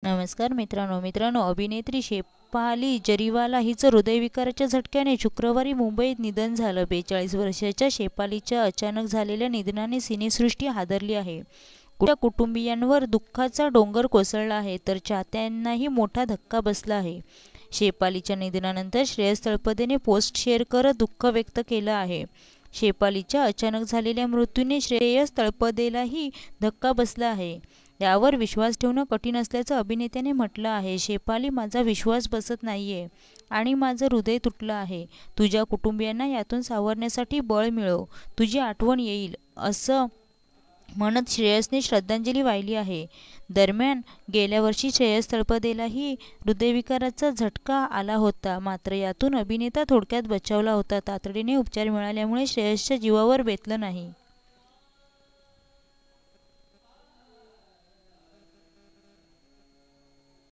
नमस्कार मित्रांनो, अभिनेत्री शेफाली जरीवाला हिचं हृदयविकाराच्या झटक्याने शुक्रवारी मुंबईत निधन झालं. 42 वर्षाच्या शेफालीच्या अचानक झालेल्या निधनाने सिनेसृष्टी हादरली आहे. तिच्या कुटुंबियांवर दुःखाचा डोंगर कोसळला आहे, तर चाहत्यांनाही मोठा धक्का बसला आहे. शेफालीच्या निधनानंतर श्रेयस तळपदेने पोस्ट शेअर करत दुःख व्यक्त केलं आहे. शेफालीच्या अचानक झालेल्या मृत्यूने श्रेयस तळपदेलाही धक्का बसला आहे. यावर विश्वास ठेवणं कठीण असल्याचं अभिनेत्याने म्हटलं आहे. शेफाली, माझा विश्वास बसत नाहीये आणि माझं हृदय तुटलं आहे. तुझ्या कुटुंबियांना यातून सावरण्यासाठी बळ मिळव. तुझी आठवण येईल, असं म्हणत श्रेयसने श्रद्धांजली वाहिली आहे. दरम्यान, गेल्या वर्षी श्रेयस तळपदेलाही हृदयविकाराचा झटका आला होता. मात्र यातून अभिनेता थोडक्यात बचावला होता. तातडीने उपचार मिळाल्यामुळे श्रेयसच्या जीवावर बेतलं नाही.